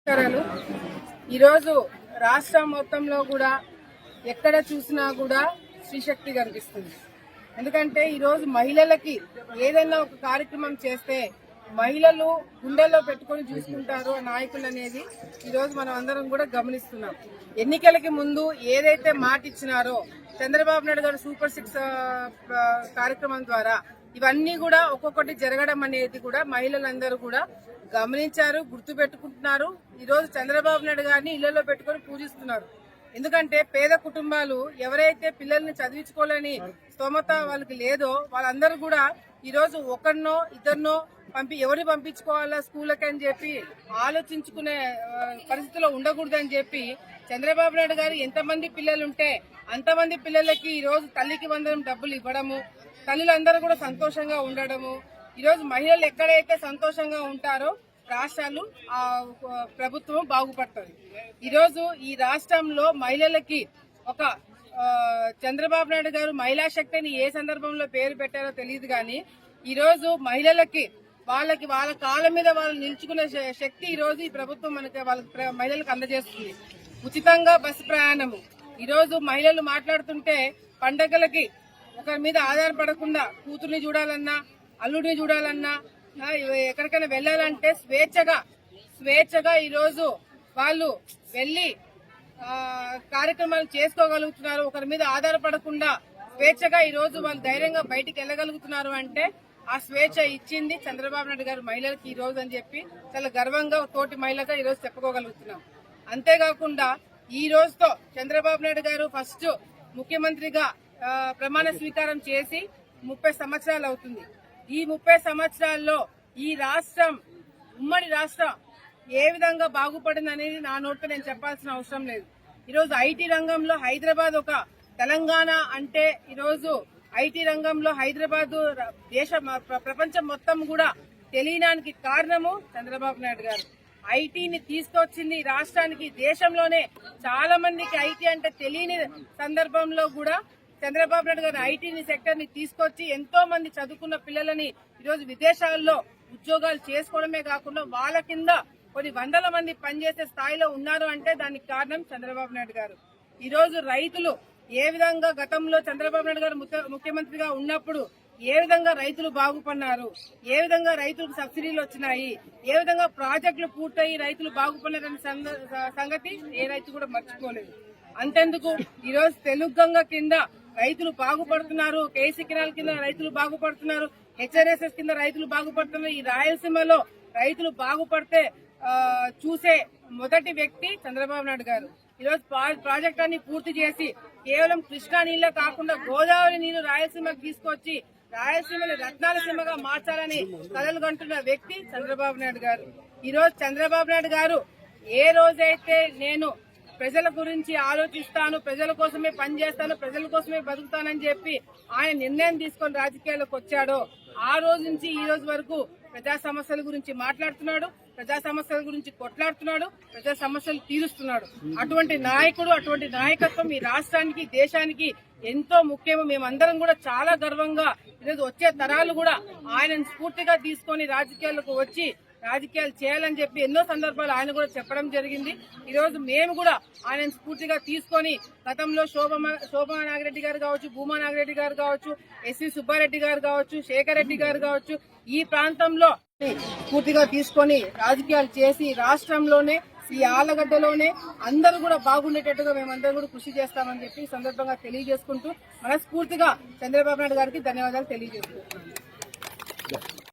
నమస్కారాలు. ఈరోజు రాష్ట్రం మొత్తంలో కూడా ఎక్కడ చూసినా కూడా స్త్రీశక్తి కనిపిస్తుంది. ఎందుకంటే ఈరోజు మహిళలకి ఏదైనా ఒక కార్యక్రమం చేస్తే మహిళలు గుండెల్లో పెట్టుకొని చూసుకుంటారు నాయకులు అనేది ఈరోజు మనం అందరం కూడా గమనిస్తున్నాం. ఎన్నికలకి ముందు ఏదైతే మాట ఇచ్చినారో చంద్రబాబు నాయుడు గారు సూపర్ 6 కార్యక్రమం ద్వారా ఇవన్నీ కూడా ఒక్కొక్కటి జరగడం అనేది కూడా మహిళలందరూ కూడా గమనించారు, గుర్తు పెట్టుకుంటున్నారు. ఈరోజు చంద్రబాబు నాయుడు గారిని ఇళ్లలో పెట్టుకుని పూజిస్తున్నారు. ఎందుకంటే పేద కుటుంబాలు ఎవరైతే పిల్లల్ని చదివించుకోలేని స్తోమత వాళ్ళకి లేదో వాళ్ళందరూ కూడా ఈరోజు ఒకరినో ఇద్దరినో ఎవరిని పంపించుకోవాలా స్కూళ్ళకి అని చెప్పి ఆలోచించుకునే పరిస్థితిలో ఉండకూడదని చెప్పి చంద్రబాబు నాయుడు గారు ఎంతమంది పిల్లలుంటే అంతమంది పిల్లలకి ఈరోజు తల్లికి వందనం డబ్బులు ఇవ్వడము, తల్లులందరూ కూడా సంతోషంగా ఉండడము. ఈరోజు మహిళలు ఎక్కడైతే సంతోషంగా ఉంటారో రాష్ట్రాలు ప్రభుత్వం బాగుపడుతుంది. ఈరోజు ఈ రాష్ట్రంలో మహిళలకి ఒక చంద్రబాబు నాయుడు గారు మహిళా శక్తిని ఏ సందర్భంలో పేరు పెట్టారో తెలియదు కానీ ఈరోజు మహిళలకి వాళ్ళ కాళ్ళ మీద వాళ్ళు నిల్చుకునే శక్తి ఈరోజు ఈ ప్రభుత్వం మనకి మహిళలకు అందజేస్తుంది. ఉచితంగా బస్సు ప్రయాణము. ఈరోజు మహిళలు మాట్లాడుతుంటే పండగలకి ఒకరి మీద ఆధారపడకుండా కూతుర్ని చూడాలన్నా అల్లుడిని చూడాలన్నా ఎక్కడికైనా వెళ్ళాలంటే స్వేచ్ఛగా ఈరోజు వాళ్ళు వెళ్ళి కార్యక్రమాలు చేసుకోగలుగుతున్నారు. ఒకరి మీద ఆధారపడకుండా స్వేచ్ఛగా ఈరోజు వాళ్ళు ధైర్యంగా బయటికి వెళ్ళగలుగుతున్నారు అంటే ఆ స్వేచ్ఛ ఇచ్చింది చంద్రబాబు నాయుడు గారు మహిళలకి ఈ రోజు అని చెప్పి చాలా గర్వంగా తోటి మహిళగా ఈరోజు చెప్పుకోగలుగుతున్నాం. అంతేకాకుండా ఈ రోజుతో చంద్రబాబు నాయుడు గారు ఫస్ట్ ముఖ్యమంత్రిగా ప్రమాణ స్వీకారం చేసి 30 సంవత్సరాలు అవుతుంది. ఈ 30 సంవత్సరాల్లో ఈ రాష్ట్రం ఉమ్మడి రాష్ట్రం ఏ విధంగా బాగుపడింది అనేది నా నోటితో నేను చెప్పాల్సిన అవసరం లేదు. ఈరోజు ఐటీ రంగంలో హైదరాబాద్ ఒక తెలంగాణ అంటే ఈరోజు ఐటీ రంగంలో హైదరాబాద్ ప్రపంచం మొత్తం కూడా తెలియడానికి కారణము చంద్రబాబు నాయుడు గారు. ఐటీని తీసుకొచ్చింది రాష్ట్రానికి. దేశంలోనే చాలా మందికి ఐటీ అంటే తెలియని సందర్భంలో కూడా చంద్రబాబు నాయుడు గారు ఐటీ సెక్టర్ ని తీసుకొచ్చి ఎంతో మంది చదువుకున్న పిల్లలని ఈరోజు విదేశాల్లో ఉద్యోగాలు చేసుకోవడమే కాకుండా వాళ్ళ కింద కొన్ని వందల మంది పనిచేసే స్థాయిలో ఉన్నారు అంటే దానికి కారణం చంద్రబాబు నాయుడు గారు. ఈరోజు రైతులు ఏ విధంగా గతంలో చంద్రబాబు నాయుడు గారు ముఖ్యమంత్రిగా ఉన్నప్పుడు ఏ విధంగా రైతులు బాగుపడినారు, ఏ విధంగా రైతులకు సబ్సిడీలు వచ్చినాయి, ఏ విధంగా ప్రాజెక్టులు పూర్తయి రైతులు బాగుపడినారనే సంగతి ఏ రైతు కూడా మర్చిపోలేదు. అంతెందుకు ఈరోజు తెలుగు గంగ కింద రైతులు బాగుపడుతున్నారు, కేసీ కెనాల్ కింద రైతులు బాగుపడుతున్నారు, హెచ్ఆర్ఎస్ఎస్ కింద రైతులు బాగుపడుతున్నారు. ఈ రాయలసీమలో రైతులు బాగుపడితే చూసే మొదటి వ్యక్తి చంద్రబాబు నాయుడు గారు. ఈరోజు ప్రాజెక్ట్ అన్ని పూర్తి చేసి కేవలం కృష్ణా నీళ్ళే కాకుండా గోదావరి నీళ్లు రాయలసీమకు తీసుకొచ్చి రాయలసీమని రత్నాలసీమగా మార్చాలని కలలు కంటున్న వ్యక్తి చంద్రబాబు నాయుడు గారు. ఈరోజు చంద్రబాబు నాయుడు గారు ఏ రోజైతే నేను ప్రజల గురించి ఆలోచిస్తాను, ప్రజల కోసమే పనిచేస్తాను, ప్రజల కోసమే బతుకుతానని చెప్పి ఆయన నిర్ణయం తీసుకొని రాజకీయాల్లోకి వచ్చాడో ఆ రోజు నుంచి ఈ రోజు వరకు ప్రజా సమస్యల గురించి మాట్లాడుతున్నాడు, ప్రజా సమస్యల గురించి కొట్లాడుతున్నాడు, ప్రజా సమస్యలు తీరుస్తున్నాడు. అటువంటి నాయకుడు, అటువంటి నాయకత్వం ఈ రాష్ట్రానికి, దేశానికి ఎంతో ముఖ్యము. మేమందరం కూడా చాలా గర్వంగా ఈరోజు వచ్చే తరాలు కూడా ఆయనను స్ఫూర్తిగా తీసుకొని రాజకీయాలకు వచ్చి రాజకీయాలు చేయాలని చెప్పి ఎన్నో సందర్భాలు ఆయన కూడా చెప్పడం జరిగింది. ఈ రోజు మేము కూడా ఆయన స్ఫూర్తిగా తీసుకొని గతంలో శోభా నాగిరెడ్డి గారు కావచ్చు, భూమా నాగిరెడ్డి గారు కావచ్చు, ఎస్వి సుబ్బారెడ్డి గారు కావచ్చు, శేఖర్ రెడ్డి గారు కావచ్చు, ఈ ప్రాంతంలో స్ఫూర్తిగా తీసుకొని రాజకీయాలు చేసి రాష్ట్రంలోనే ఈ ఆలగడ్డలోనే అందరూ కూడా బాగుండేటట్టుగా మేమందరం కూడా కృషి చేస్తామని చెప్పి ఈ సందర్భంగా తెలియజేసుకుంటూ మనస్ఫూర్తిగా చంద్రబాబు నాయుడు గారికి ధన్యవాదాలు తెలియజేస్తున్నాం.